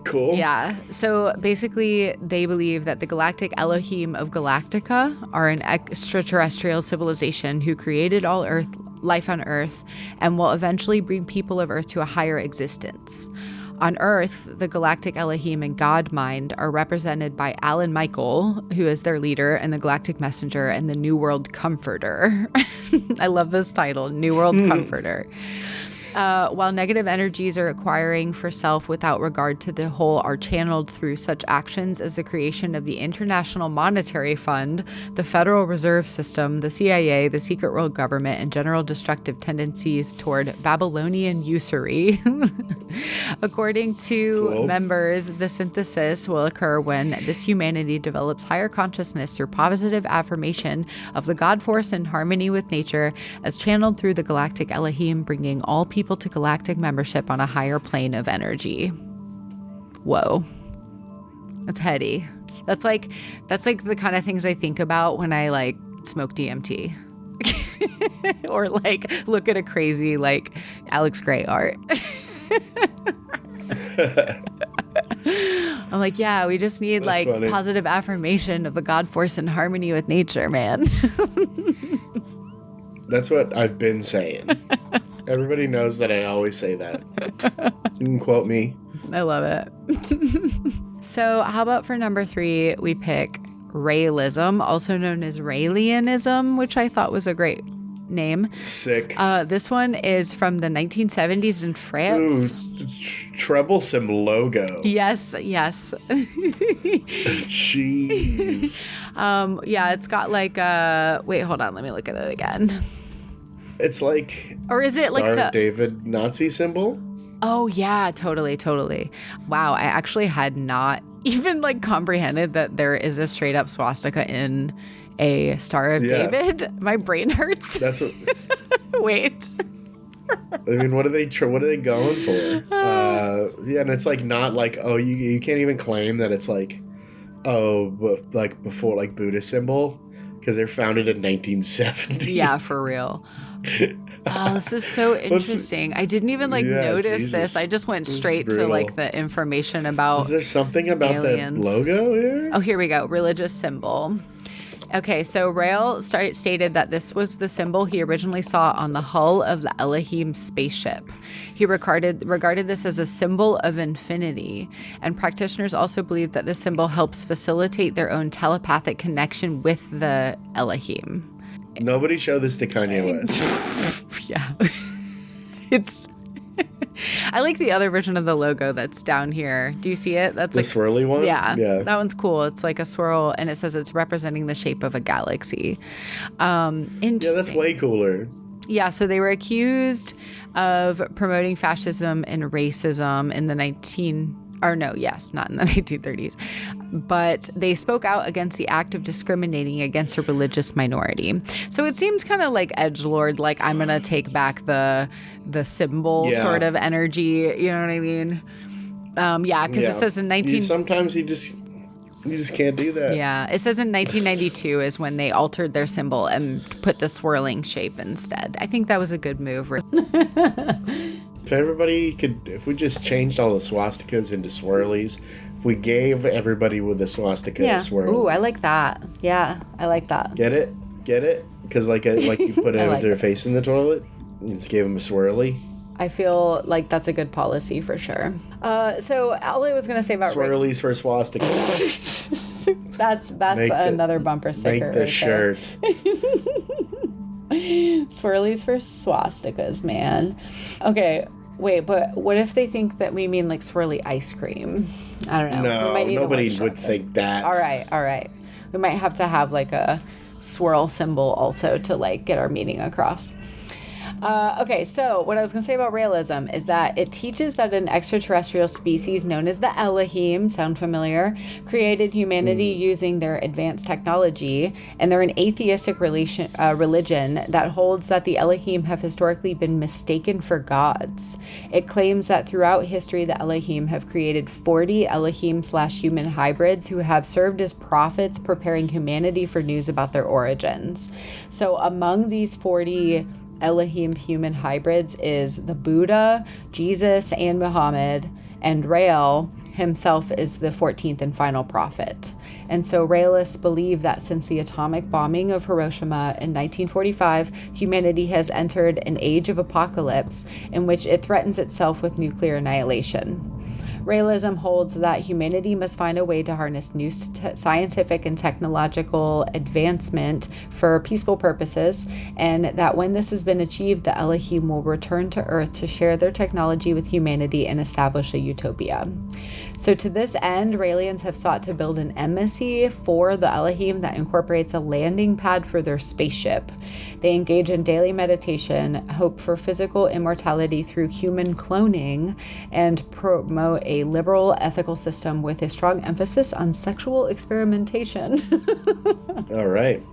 Cool. Yeah. So basically, they believe that the galactic Elohim of Galactica are an extraterrestrial civilization who created all life on Earth and will eventually bring people of Earth to a higher existence. On Earth, the galactic Elohim and God mind are represented by Alan Michael, who is their leader and the galactic messenger and the New World Comforter. I love this title, New World Comforter. While negative energies are acquiring for self without regard to the whole are channeled through such actions as the creation of the International Monetary Fund, the Federal Reserve System, the CIA, the secret world government, and general destructive tendencies toward Babylonian usury. According to members, the synthesis will occur when this humanity develops higher consciousness through positive affirmation of the God force in harmony with nature as channeled through the galactic Elohim, bringing all people to galactic membership on a higher plane of energy. Whoa. That's heady. That's like the kind of things I think about when I like smoke DMT. Or like look at a crazy like Alex Gray art. I'm like, yeah, we just need like funny. Positive affirmation of the God force in harmony with nature, man. That's what I've been saying. Everybody knows that I always say that. You can quote me. I love it. So how about for number 3, we pick Raëlism, also known as Raëlianism, which I thought was a great name. Sick. This one is from the 1970s in France. Ooh, troublesome logo. Yes. Jeez. Yeah, it's got like wait, hold on, let me look at it again. It's like, or is it like the David Nazi symbol? Oh yeah, totally. Wow, I actually had not even like comprehended that there is a straight up swastika in a Star of David. My brain hurts. That's what. Wait. I mean, what are they going for? Yeah, and it's like not like, oh, you can't even claim that it's like, oh, but like before like Buddhist symbol because they're founded in 1970. Yeah, for real. Oh, this is so interesting. I didn't even notice this. I just went straight to like the information about. Is there something about aliens. That logo here? Oh, here we go. Religious symbol. Okay, so Raël stated that this was the symbol he originally saw on the hull of the Elohim spaceship. He regarded this as a symbol of infinity, and practitioners also believe that this symbol helps facilitate their own telepathic connection with the Elohim. Nobody show this to Kanye West. Yeah. It's... I like the other version of the logo that's down here. Do you see it? That's the like swirly one? Yeah. That one's cool. It's like a swirl, and it says it's representing the shape of a galaxy. Interesting. Yeah, that's way cooler. Yeah, so they were accused of promoting fascism and racism in the not in the 1930s. But they spoke out against the act of discriminating against a religious minority. So it seems kind of like edgelord, like I'm going to take back the symbol sort of energy. You know what I mean? Because it says in sometimes you just can't do that. Yeah, it says in 1992 is when they altered their symbol and put the swirling shape instead. I think that was a good move. If we just changed all the swastikas into swirlies, if we gave everybody with a swastika a swirl. Ooh, I like that. Yeah, I like that. Get it? Because like you put their face in the toilet, you just gave them a swirly. I feel like that's a good policy for sure. So all I was going to say about swirlies for swastikas. that's another bumper sticker. Make the shirt. Swirlies for swastikas, man. Okay, wait, but what if they think that we mean like swirly ice cream? I don't know. No, nobody would think that. All right. We might have to have like a swirl symbol also to like get our meaning across. Okay, so what I was going to say about Raëlism is that it teaches that an extraterrestrial species known as the Elohim, sound familiar, created humanity using their advanced technology, and they're an atheistic religion that holds that the Elohim have historically been mistaken for gods. It claims that throughout history, the Elohim have created 40 Elohim/human hybrids who have served as prophets preparing humanity for news about their origins. So among these 40 Elohim human hybrids is the Buddha, Jesus, and Muhammad, and Raël himself is the 14th and final prophet. And so Raëlists believe that since the atomic bombing of Hiroshima in 1945, humanity has entered an age of apocalypse in which it threatens itself with nuclear annihilation. Raëlism holds that humanity must find a way to harness new scientific and technological advancement for peaceful purposes, and that when this has been achieved, the Elohim will return to Earth to share their technology with humanity and establish a utopia. So to this end, Raëlians have sought to build an embassy for the Elohim that incorporates a landing pad for their spaceship. They engage in daily meditation, hope for physical immortality through human cloning, and promote a liberal ethical system with a strong emphasis on sexual experimentation. All right.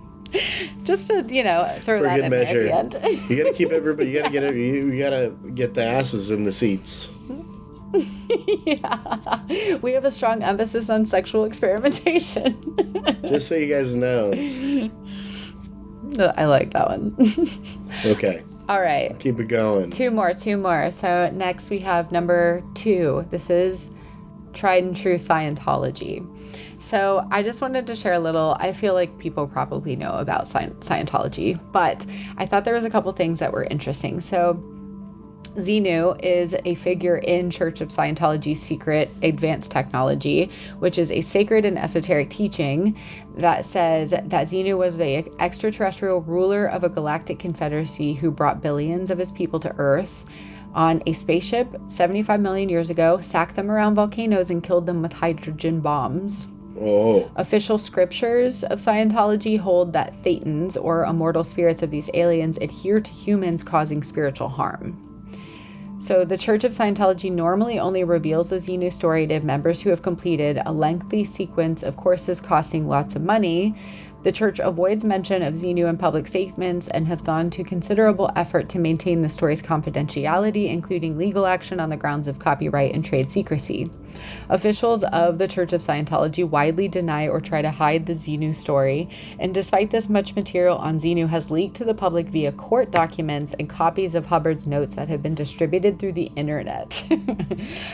Just to, throw For that good in measure. there at the end. You gotta keep everybody. You gotta get the asses in the seats. Yeah. We have a strong emphasis on sexual experimentation. Just so you guys know. I like that one. Okay. All right. Keep it going. Two more. So next we have number 2. This is tried and true Scientology. So I just wanted to share a little. I feel like people probably know about Scientology, but I thought there was a couple things that were interesting. So Xenu is a figure in Church of Scientology's secret advanced technology, which is a sacred and esoteric teaching that says that Xenu was an extraterrestrial ruler of a galactic confederacy who brought billions of his people to Earth on a spaceship 75 million years ago, stacked them around volcanoes, and killed them with hydrogen bombs. Oh. Official scriptures of Scientology hold that thetans, or immortal spirits of these aliens, adhere to humans, causing spiritual harm. So the Church of Scientology normally only reveals the Xenu story to members who have completed a lengthy sequence of courses costing lots of money. The Church avoids mention of Xenu in public statements and has gone to considerable effort to maintain the story's confidentiality, including legal action on the grounds of copyright and trade secrecy. Officials of the Church of Scientology widely deny or try to hide the Xenu story, and despite this, much material on Xenu has leaked to the public via court documents and copies of Hubbard's notes that have been distributed through the internet.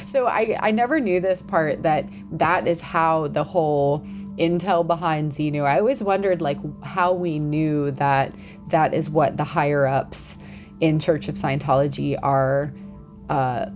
So I never knew this part, that is how the whole intel behind Xenu. I always wondered how we knew that is what the higher ups in Church of Scientology are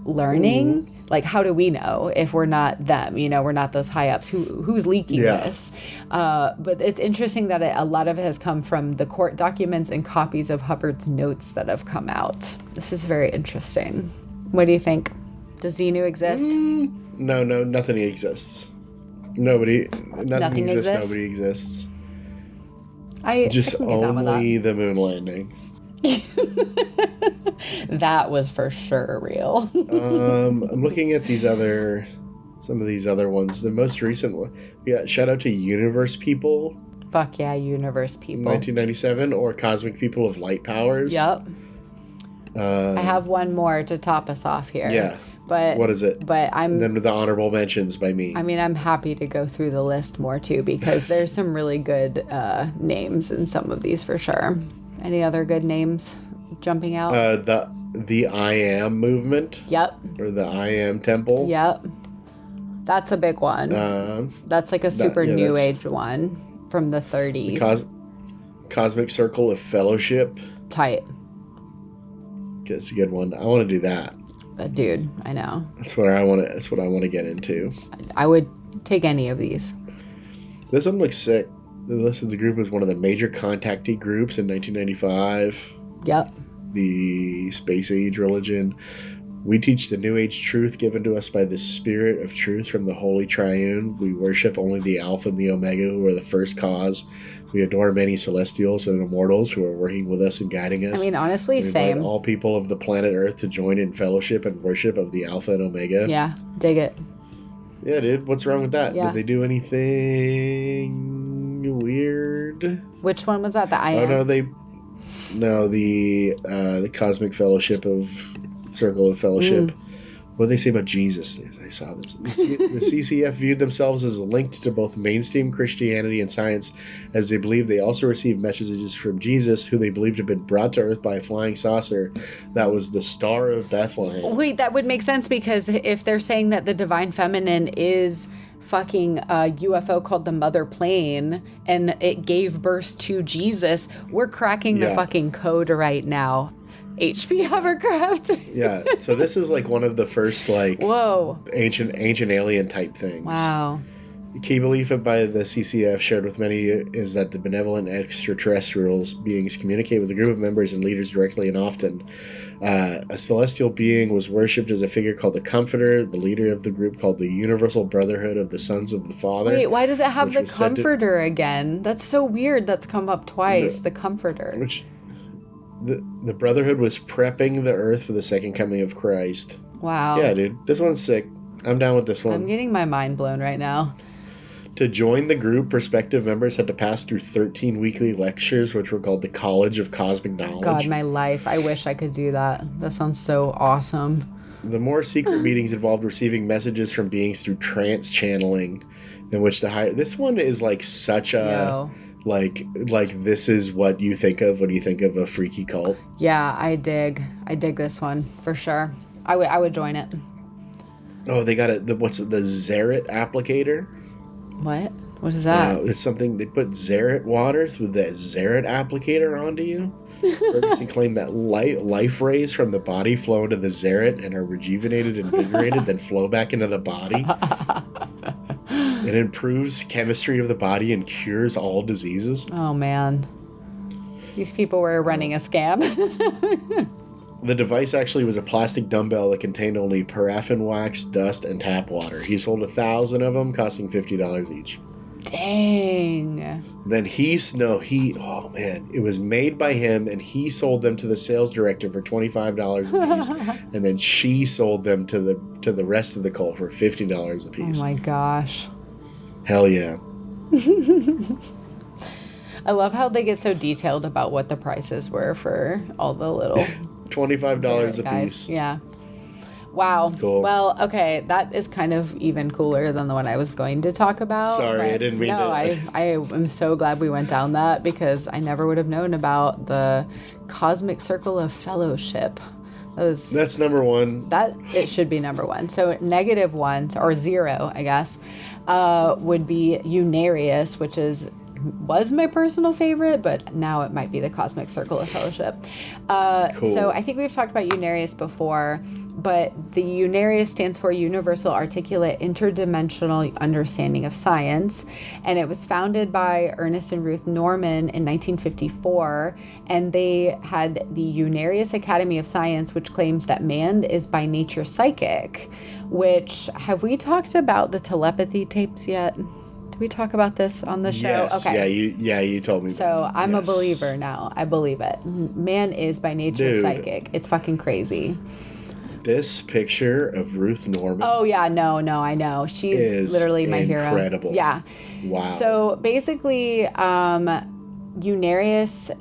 learning. How do we know if we're not them? We're not those high ups. Who's leaking this? But it's interesting that a lot of it has come from the court documents and copies of Hubbard's notes that have come out. This is very interesting. What do you think? Does Xenu exist? No, nothing exists. Nothing exists. Nobody exists. Just only the moon landing. That was for sure real. I'm looking at some of these other ones. The most recent one. Yeah, shout out to Universe People. Fuck yeah, Universe People. 1997, or Cosmic People of Light Powers. Yep. I have one more to top us off here. Yeah. But what is it? But then with the honorable mentions by me. I mean, I'm happy to go through the list more too, because there's some really good names in some of these for sure. Any other good names jumping out? The I Am movement. Yep. Or the I Am Temple. Yep. That's a big one. That's like a super new age one from the 30s. Cosmic Circle of Fellowship. Tight. That's a good one. I want to do that. Dude, I know. That's what I want to get into. I would take any of these. This one looks sick. The list of the group was one of the major contactee groups in 1995. Yep. The Space Age religion. We teach the New Age truth given to us by the Spirit of Truth from the Holy Triune. We worship only the Alpha and the Omega, who are the first cause. We adore many celestials and immortals who are working with us and guiding us. I mean, honestly, we same. invite all people of the planet Earth to join in fellowship and worship of the Alpha and Omega. Yeah, dig it. Yeah, dude. What's wrong with that? Yeah. Did they do anything weird? Which one was that? The I Am? Oh, no, the Cosmic Fellowship of Circle of Fellowship what they say about Jesus? I saw this. The CCF viewed themselves as linked to both mainstream Christianity and science, as they believe they also received messages from Jesus, who they believed had been brought to Earth by a flying saucer that was the Star of Bethlehem. Wait, that would make sense, because if they're saying that the divine feminine is fucking UFO called the Mother Plane and it gave birth to Jesus, we're cracking the fucking code right now. HP Hovercraft. Yeah, so this is like one of the first like whoa ancient alien type things. Wow. The key belief by the CCF, shared with many, is that the benevolent extraterrestrials beings communicate with a group of members and leaders directly and often. A celestial being was worshipped as a figure called the Comforter, the leader of the group called the Universal Brotherhood of the Sons of the Father. Wait, why does it have the Comforter again? That's so weird. That's come up twice, the Comforter. The Brotherhood was prepping the Earth for the second coming of Christ. Wow. Yeah, dude. This one's sick. I'm down with this one. I'm getting my mind blown right now. To join the group, prospective members had to pass through 13 weekly lectures, which were called the College of Cosmic Knowledge. God, my life. I wish I could do that. That sounds so awesome. The more secret meetings involved receiving messages from beings through trance channeling, in which this one is like such a... Like this is what you think of when you think of a freaky cult. Yeah, I dig this one for sure. I would join it. Oh, they got the Zerit applicator? What is that? It's something they put Zerit water through that Zerit applicator onto you. Ferguson claimed that life rays from the body flow into the Zerit and are rejuvenated and invigorated, then flow back into the body. It improves chemistry of the body and cures all diseases. Oh, man. These people were running a scam. The device actually was a plastic dumbbell that contained only paraffin wax, dust, and tap water. He sold 1,000 of them, costing $50 each. Dang. Then it was made by him, and he sold them to the sales director for $25 a piece, and then she sold them to the rest of the cult for $50 a piece. Oh my gosh. Hell yeah. I love how they get so detailed about what the prices were for all the little $25 a piece. Yeah. Wow. Cool. Well, okay, that is kind of even cooler than the one I was going to talk about. Sorry, I didn't mean to. No, I am so glad we went down that, because I never would have known about the Cosmic Circle of Fellowship. That's number one. It should be number one. So -1 or 0, I guess, would be Unarius, which was my personal favorite, but now it might be the Cosmic Circle of Fellowship. Cool. So I think we've talked about Unarius before, but the Unarius stands for Universal Articulate Interdimensional Understanding of Science, and it was founded by Ernest and Ruth Norman in 1954, and they had the Unarius Academy of Science, which claims that man is by nature psychic, which, have we talked about the telepathy tapes yet? We talk about this on the show? Yes. Okay. You told me. So I'm a believer now. I believe it. Man is by nature psychic. It's fucking crazy. This picture of Ruth Norman. Oh yeah, no, I know. She's literally my hero. Incredible. Yeah. Wow. So basically, Unarius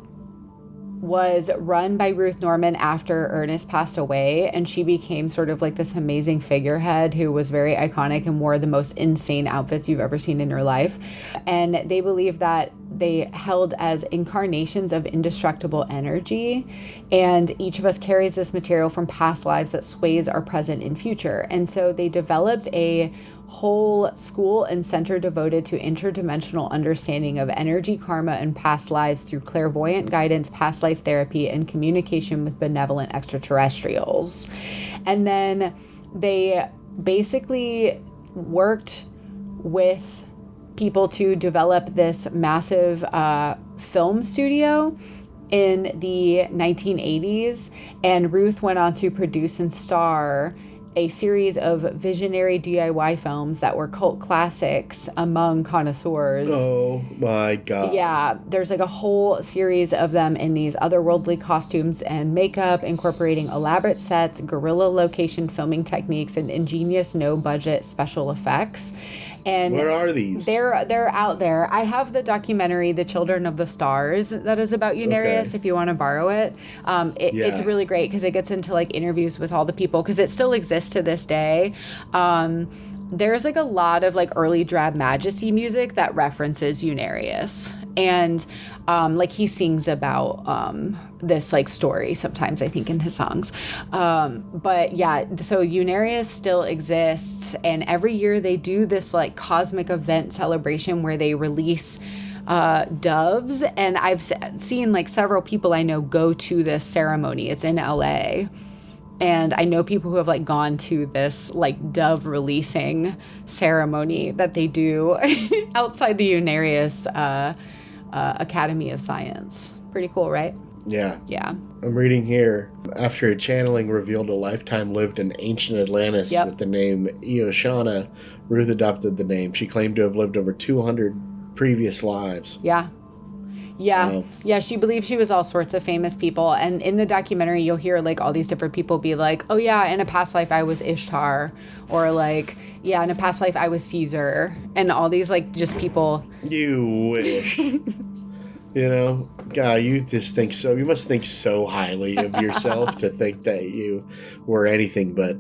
was run by Ruth Norman after Ernest passed away, and she became sort of like this amazing figurehead who was very iconic and wore the most insane outfits you've ever seen in your life. And they believe that they held as incarnations of indestructible energy, and each of us carries this material from past lives that sways our present and future. And so they developed a whole school and center devoted to interdimensional understanding of energy, karma, and past lives through clairvoyant guidance, past life therapy, and communication with benevolent extraterrestrials. And then they basically worked with people to develop this massive film studio in the 1980s, and Ruth went on to produce and star a series of visionary DIY films that were cult classics among connoisseurs. Oh my God. Yeah, there's like a whole series of them in these otherworldly costumes and makeup, incorporating elaborate sets, guerrilla location filming techniques, and ingenious no-budget special effects. And where are these? They're out there. I have the documentary The Children of the Stars that is about Unarius, if you want to borrow it. It's really great because it gets into like interviews with all the people, because it still exists to this day. There's like a lot of like early Drab Majesty music that references Unarius, and like he sings about this like story sometimes, I think, in his songs. But yeah, so Unarius still exists, and every year they do this like cosmic event celebration where they release doves, and I've seen like several people I know go to this ceremony. It's in LA. And I know people who have like gone to this like dove releasing ceremony that they do outside the Unarius Academy of Science. Pretty cool, right? Yeah. Yeah. I'm reading here. After a channeling revealed a lifetime lived in ancient Atlantis with the name Eoshana, Ruth adopted the name. She claimed to have lived over 200 previous lives. Yeah. Yeah. Yeah, she believes she was all sorts of famous people. And in the documentary, you'll hear like all these different people be like, oh yeah, in a past life I was Ishtar. Or like, yeah, in a past life I was Caesar. And all these like just people. You wish. You know, God, you just think so. You must think so highly of yourself to think that you were anything but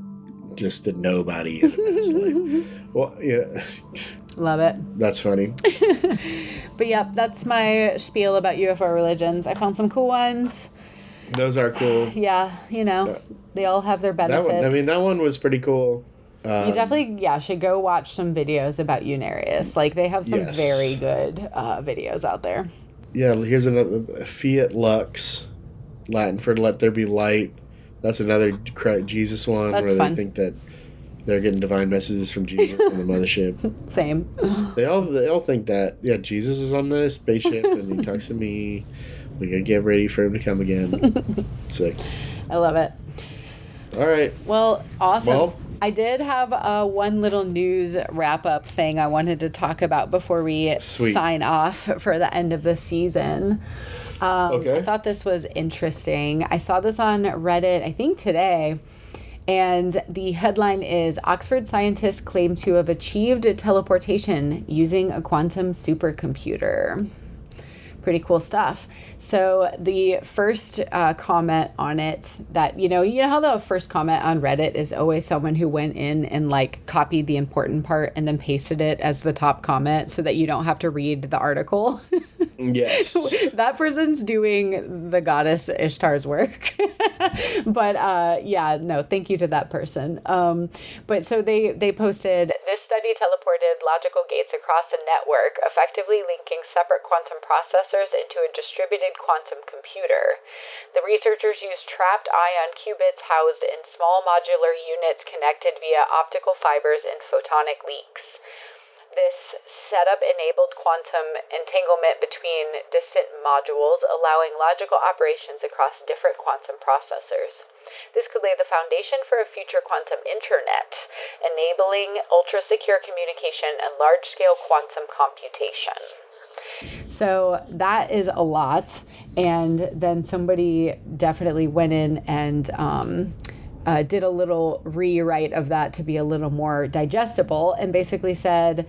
just a nobody in a past life. Well, yeah. Love it. That's funny. But yeah, that's my spiel about UFO religions. I found some cool ones. Those are cool. Yeah, you know, they all have their benefits. That one was pretty cool. You definitely, should go watch some videos about Unarius. Like, they have some very good videos out there. Yeah, here's another Fiat Lux, Latin for let there be light. That's another Jesus one. That's where fun. They think that they're getting divine messages from Jesus on the mothership. Same. They all think that, Jesus is on the spaceship and he talks to me. We gotta get ready for him to come again. Sick. I love it. All right. Well, awesome. Well, I did have one little news wrap-up thing I wanted to talk about before we sign off for the end of the season. I thought this was interesting. I saw this on Reddit, I think today, and the headline is, Oxford scientists claim to have achieved teleportation using a quantum supercomputer. Pretty cool stuff. So the first comment on it that, you know how the first comment on Reddit is always someone who went in and like copied the important part and then pasted it as the top comment so that you don't have to read the article? Yes. That person's doing the goddess Ishtar's work. But thank you to that person. But so they posted, this study teleported logical gates across a network, effectively linking separate quantum processors into a distributed quantum computer. The researchers used trapped ion qubits housed in small modular units connected via optical fibers and photonic leaks. This setup enabled quantum entanglement between distant modules, allowing logical operations across different quantum processors. This could lay the foundation for a future quantum internet, enabling ultra-secure communication and large-scale quantum computation. So that is a lot. And then somebody definitely went in and did a little rewrite of that to be a little more digestible, and basically said,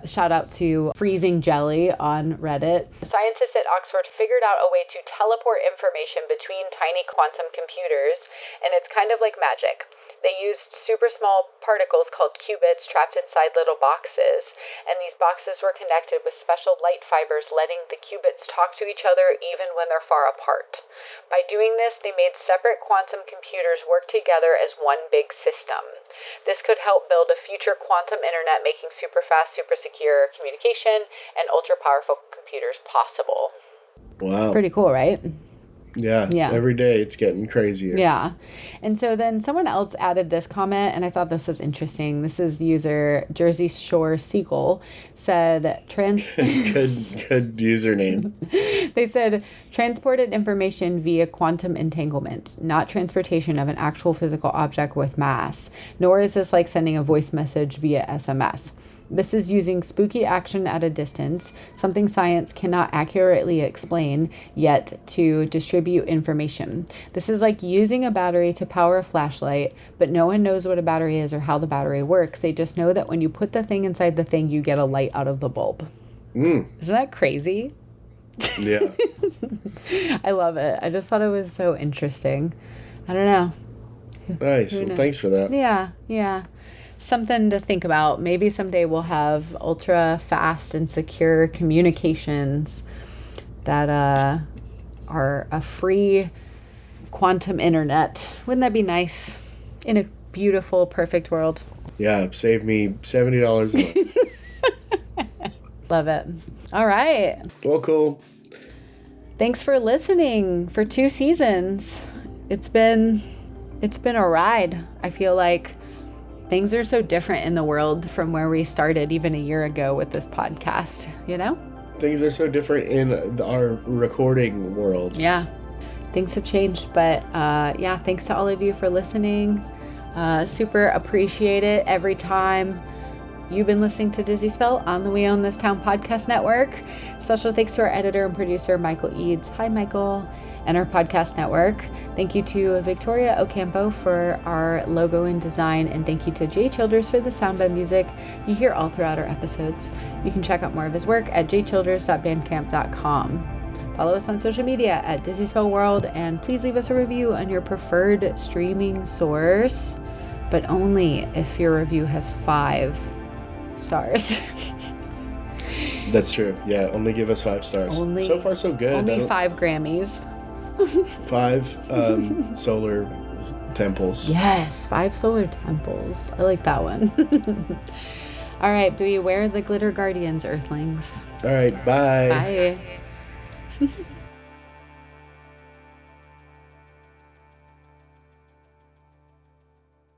shout out to Freezing Jelly on Reddit. Scientists at Oxford figured out a way to teleport information between tiny quantum computers, and it's kind of like magic. They used super small particles called qubits trapped inside little boxes, and these boxes were connected with special light fibers, letting the qubits talk to each other even when they're far apart. By doing this, they made separate quantum computers work together as one big system. This could help build a future quantum internet, making super fast, super secure communication and ultra powerful computers possible. Wow. Pretty cool, right? Yeah. Every day it's getting crazier. Yeah. And so then someone else added this comment, and I thought this was interesting. This is user Jersey Shore Seagull said, good username. They said, transported information via quantum entanglement, not transportation of an actual physical object with mass. Nor is this like sending a voice message via SMS. This is using spooky action at a distance, something science cannot accurately explain yet, to distribute information. This is like using a battery to power a flashlight, but no one knows what a battery is or how the battery works. They just know that when you put the thing inside the thing, you get a light out of the bulb. Isn't that crazy? Yeah. I love it. I just thought it was so interesting. I don't know. Nice. Well, thanks for that. Yeah. Something to think about. Maybe someday we'll have ultra fast and secure communications that are a free quantum internet. Wouldn't that be nice? In a beautiful, perfect world. Yeah, save me $70 a month. Love it. All right. Well, cool. Thanks for listening for 2 seasons. It's been a ride. I feel like things are so different in the world from where we started even a year ago with this podcast, you know? Things are so different in our recording world. Yeah. Things have changed, but yeah, thanks to all of you for listening. Super appreciate it every time. You've been listening to Dizzy Spell on the We Own This Town podcast network. Special thanks to our editor and producer, Michael Eads. Hi, Michael. And our podcast network. Thank you to Victoria Ocampo for our logo and design. And thank you to Jay Childers for the sound bed music you hear all throughout our episodes. You can check out more of his work at jchilders.bandcamp.com. Follow us on social media at Dizzy Spell World. And please leave us a review on your preferred streaming source. But only if your review has 5 stars. That's true. Yeah, only give us 5 stars. So far, so good. Only 5 Grammys. 5 solar temples. Yes, 5 solar temples. I like that one. All right, beware the glitter guardians, Earthlings. All right, bye. Bye.